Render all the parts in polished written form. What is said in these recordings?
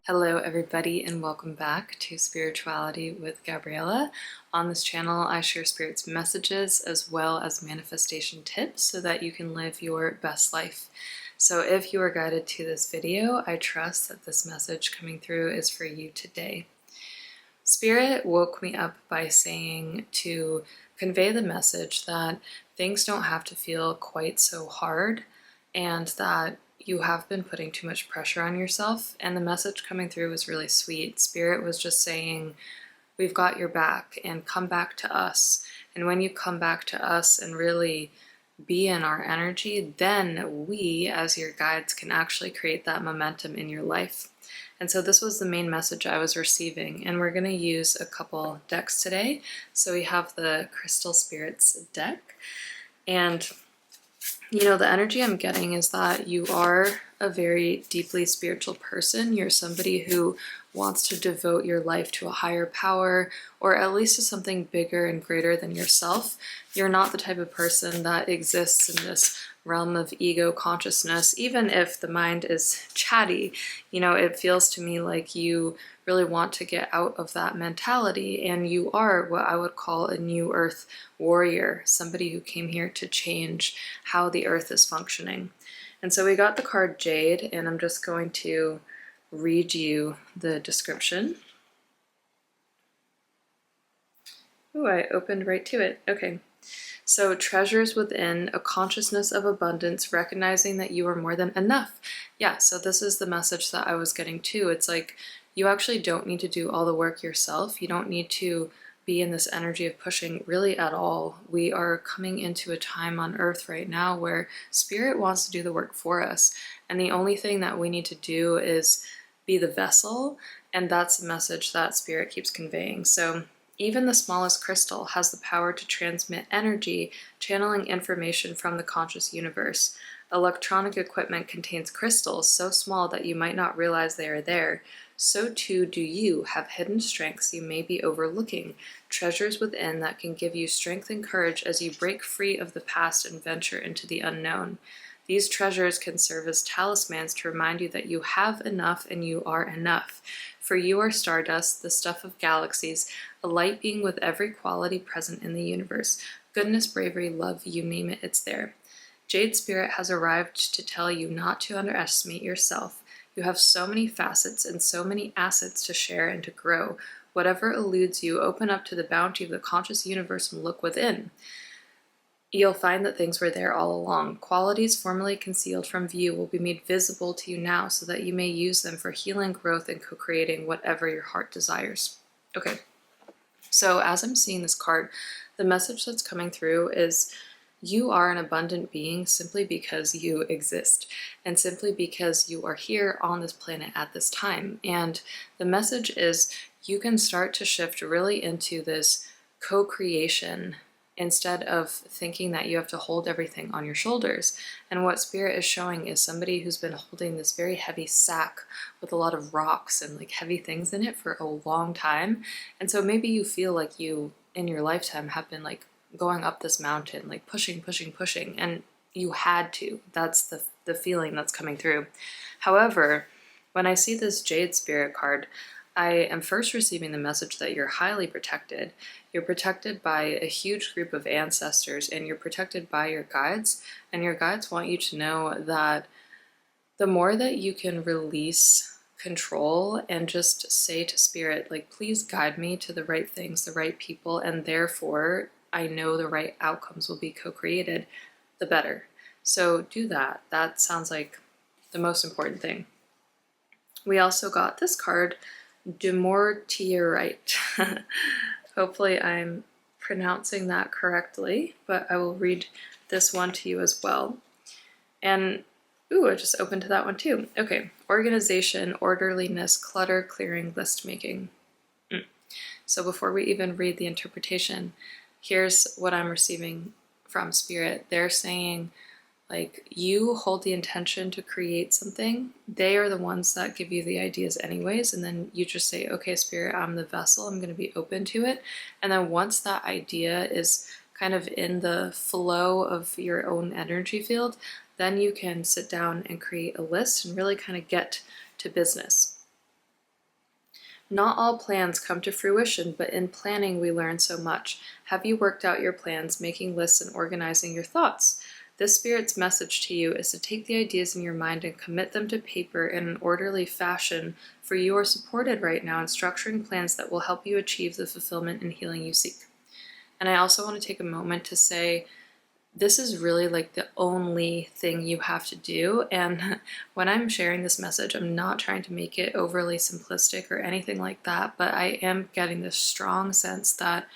Hello everybody and welcome back to Spirituality with Gabriella. On this channel I share Spirit's messages as well as manifestation tips so that you can live your best life. So if you are guided to this video, I trust that this message coming through is for you today. Spirit woke me up by saying to convey the message that things don't have to feel quite so hard and that you have been putting too much pressure on yourself. And the message coming through was really sweet. Spirit was just saying, we've got your back and come back to us. And when you come back to us and really be in our energy, then we as your guides can actually create that momentum in your life. And so this was the main message I was receiving, and we're going to use a couple decks today. So we have the Crystal Spirits deck, and the energy I'm getting is that you are a very deeply spiritual person. You're somebody who wants to devote your life to a higher power, or at least to something bigger and greater than yourself. You're not the type of person that exists in this realm of ego consciousness. Even if the mind is chatty, it feels to me like you really want to get out of that mentality, and you are what I would call a new earth warrior, somebody who came here to change how the earth is functioning. And so we got the card Jade, and I'm just going to read you the description. Oh, I opened right to it. Okay. So treasures within, a consciousness of abundance, recognizing that you are more than enough. Yeah, so this is the message that I was getting too. It's like you actually don't need to do all the work yourself. You don't need to be in this energy of pushing really at all. We are coming into a time on earth right now where Spirit wants to do the work for us. And the only thing that we need to do is be the vessel. And that's the message that Spirit keeps conveying. So even the smallest crystal has the power to transmit energy, channeling information from the conscious universe. Electronic equipment contains crystals so small that you might not realize they are there. So too do you have hidden strengths you may be overlooking, treasures within that can give you strength and courage as you break free of the past and venture into the unknown. These treasures can serve as talismans to remind you that you have enough and you are enough. For you are stardust, the stuff of galaxies, a light being with every quality present in the universe. Goodness, bravery, love, you name it, it's there. Jade Spirit has arrived to tell you not to underestimate yourself. You have so many facets and so many assets to share and to grow. Whatever eludes you, open up to the bounty of the conscious universe and look within. You'll find that things were there all along. Qualities formerly concealed from view will be made visible to you now so that you may use them for healing, growth, and co-creating whatever your heart desires. Okay, so as I'm seeing this card, the message that's coming through is you are an abundant being simply because you exist and simply because you are here on this planet at this time. And the message is you can start to shift really into this co-creation instead of thinking that you have to hold everything on your shoulders. And what Spirit is showing is somebody who's been holding this very heavy sack with a lot of rocks and like heavy things in it for a long time. And so maybe you feel like you in your lifetime have been like going up this mountain, like pushing, and you had to. That's the feeling that's coming through. However, when I see this Jade Spirit card, I am first receiving the message that you're highly protected. You're protected by a huge group of ancestors, and you're protected by your guides. And your guides want you to know that the more that you can release control and just say to Spirit, like, please guide me to the right things, the right people, and therefore I know the right outcomes will be co-created, the better. So do that. That sounds like the most important thing. We also got this card, Demortierite. Hopefully I'm pronouncing that correctly, but I will read this one to you as well. And, ooh, I just opened to that one too. Okay, organization, orderliness, clutter, clearing, list making. So before we even read the interpretation, here's what I'm receiving from Spirit. They're saying, like, you hold the intention to create something. They are the ones that give you the ideas anyways, and then you just say, okay, Spirit, I'm the vessel, I'm going to be open to it. And then once that idea is kind of in the flow of your own energy field, then you can sit down and create a list and really kind of get to business. Not all plans come to fruition, but in planning we learn so much. Have you worked out your plans, making lists and organizing your thoughts? This spirit's message to you is to take the ideas in your mind and commit them to paper in an orderly fashion, for you are supported right now in structuring plans that will help you achieve the fulfillment and healing you seek. And I also want to take a moment to say, this is really like the only thing you have to do. And when I'm sharing this message, I'm not trying to make it overly simplistic or anything like that, but I am getting this strong sense that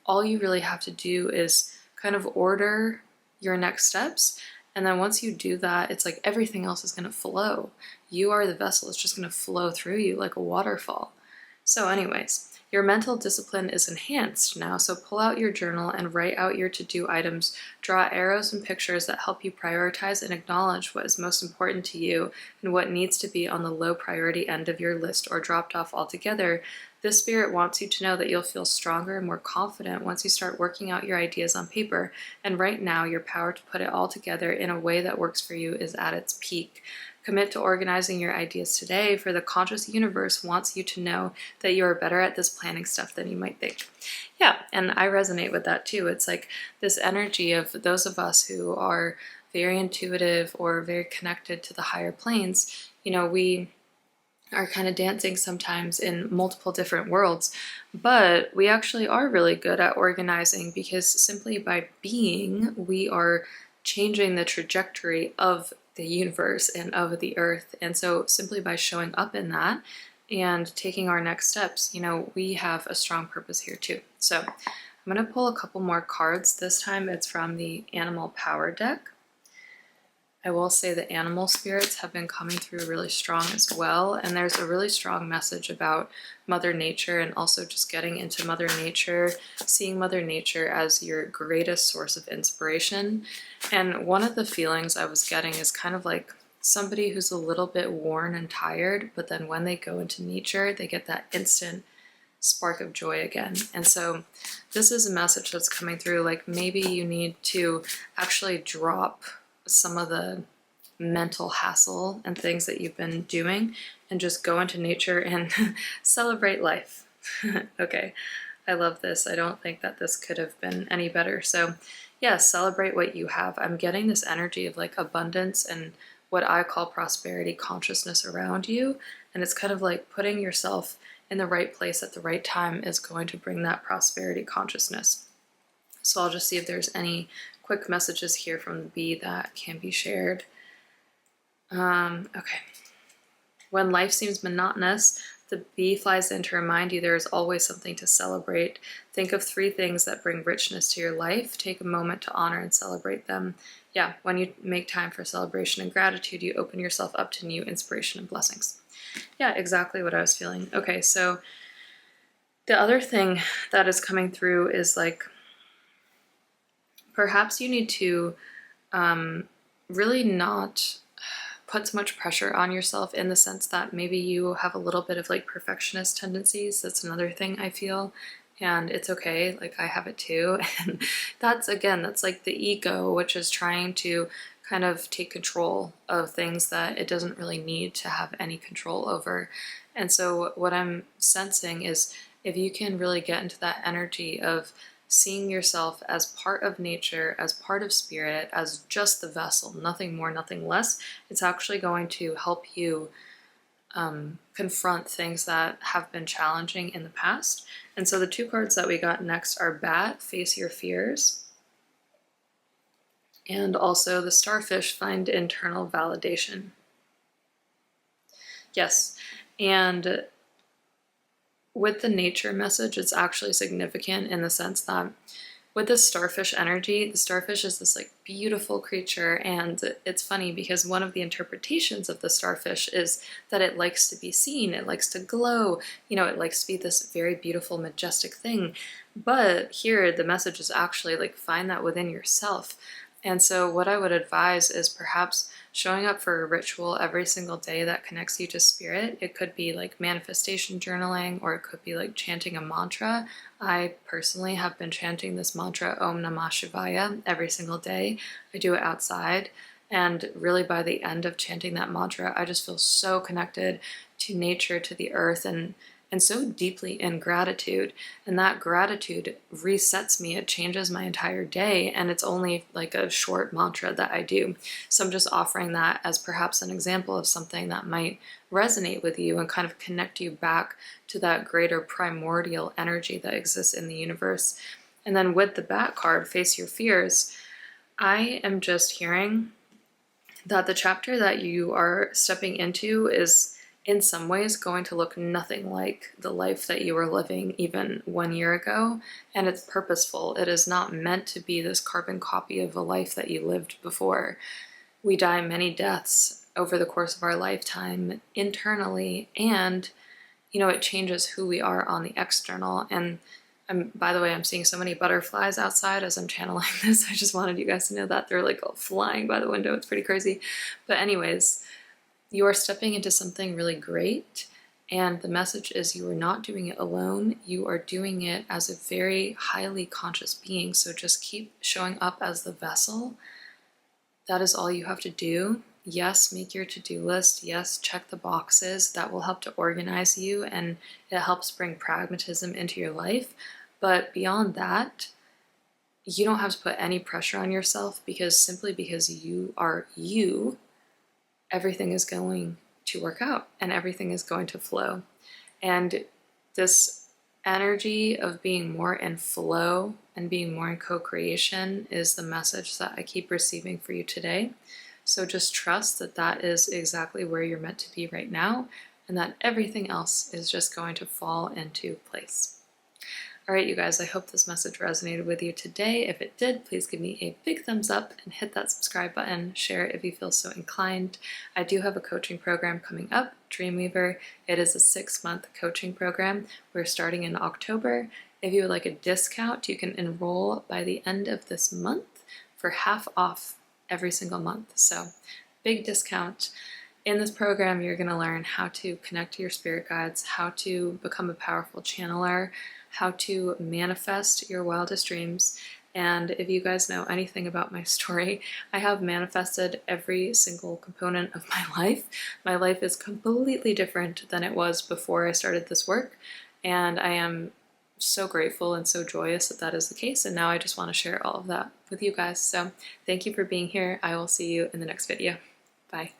all you really have to do is kind of order your next steps. And then once you do that, it's like everything else is going to flow. You are the vessel. It's just going to flow through you like a waterfall. So anyways, your mental discipline is enhanced now, so pull out your journal and write out your to-do items. Draw arrows and pictures that help you prioritize and acknowledge what is most important to you and what needs to be on the low priority end of your list or dropped off altogether. This spirit wants you to know that you'll feel stronger and more confident once you start working out your ideas on paper, and right now your power to put it all together in a way that works for you is at its peak. Commit to organizing your ideas today, for the conscious universe wants you to know that you are better at this planning stuff than you might think. Yeah, and I resonate with that too. It's like this energy of those of us who are very intuitive or very connected to the higher planes. We are kind of dancing sometimes in multiple different worlds, but we actually are really good at organizing, because simply by being, we are changing the trajectory of the universe and of the earth. And so simply by showing up in that and taking our next steps, we have a strong purpose here too. So I'm going to pull a couple more cards. This time it's from the Animal Power deck. I will say the animal spirits have been coming through really strong as well, and there's a really strong message about Mother Nature, and also just getting into Mother Nature, seeing Mother Nature as your greatest source of inspiration. And one of the feelings I was getting is kind of like somebody who's a little bit worn and tired, but then when they go into nature, they get that instant spark of joy again. And so this is a message that's coming through, like maybe you need to actually drop some of the mental hassle and things that you've been doing and just go into nature and celebrate life. Okay, I love this. I don't think that this could have been any better. So yeah, celebrate what you have. I'm getting this energy of like abundance and what I call prosperity consciousness around you. And it's kind of like putting yourself in the right place at the right time is going to bring that prosperity consciousness. So I'll just see if there's any quick messages here from the bee that can be shared. Okay. When life seems monotonous, the bee flies in to remind you there is always something to celebrate. Think of 3 things that bring richness to your life. Take a moment to honor and celebrate them. Yeah, when you make time for celebration and gratitude, you open yourself up to new inspiration and blessings. Yeah, exactly what I was feeling. Okay, so the other thing that is coming through is like, perhaps you need to really not put so much pressure on yourself, in the sense that maybe you have a little bit of like perfectionist tendencies. That's another thing I feel, and it's okay. Like I have it too. And that's like the ego, which is trying to kind of take control of things that it doesn't really need to have any control over. And so what I'm sensing is, if you can really get into that energy of seeing yourself as part of nature, as part of spirit, as just the vessel, nothing more, nothing less, it's actually going to help you confront things that have been challenging in the past. And so the 2 cards that we got next are Bat, Face Your Fears, and also the Starfish, Find Internal Validation. Yes, and with the nature message, it's actually significant in the sense that with the starfish energy, the starfish is this like beautiful creature, and it's funny because one of the interpretations of the starfish is that it likes to be seen, it likes to glow, it likes to be this very beautiful, majestic thing. But here the message is actually like, find that within yourself. And so what I would advise is perhaps showing up for a ritual every single day that connects you to spirit. It could be like manifestation journaling, or it could be like chanting a mantra. I personally have been chanting this mantra, Om Namah Shivaya, every single day. I do it outside. And really by the end of chanting that mantra, I just feel so connected to nature, to the earth, and and so deeply in gratitude. And that gratitude resets me. It changes my entire day. And it's only like a short mantra that I do. So I'm just offering that as perhaps an example of something that might resonate with you and kind of connect you back to that greater primordial energy that exists in the universe. And then with the Bat card, Face Your Fears, I am just hearing that the chapter that you are stepping into is in some ways going to look nothing like the life that you were living even 1 year ago. And it's purposeful. It is not meant to be this carbon copy of a life that you lived before. We die many deaths over the course of our lifetime internally, and it changes who we are on the external. And by the way, I'm seeing so many butterflies outside as I'm channeling this. I just wanted you guys to know that they're like all flying by the window. It's pretty crazy. But anyways, you are stepping into something really great. And the message is you are not doing it alone. You are doing it as a very highly conscious being. So just keep showing up as the vessel. That is all you have to do. Yes, make your to-do list. Yes, check the boxes. That will help to organize you, and it helps bring pragmatism into your life. But beyond that, you don't have to put any pressure on yourself, because simply because you are you, everything is going to work out and everything is going to flow. And this energy of being more in flow and being more in co-creation is the message that I keep receiving for you today. So just trust that that is exactly where you're meant to be right now, and that everything else is just going to fall into place. All right, you guys, I hope this message resonated with you today. If it did, please give me a big thumbs up and hit that subscribe button. Share it if you feel so inclined. I do have a coaching program coming up, Dreamweaver. It is a 6-month coaching program. We're starting in October. If you would like a discount, you can enroll by the end of this month for half off every single month. So big discount. In this program, you're going to learn how to connect to your spirit guides, how to become a powerful channeler, how to manifest your wildest dreams. And if you guys know anything about my story, I have manifested every single component of my life. My life is completely different than it was before I started this work. And I am so grateful and so joyous that that is the case. And now I just want to share all of that with you guys. So thank you for being here. I will see you in the next video. Bye.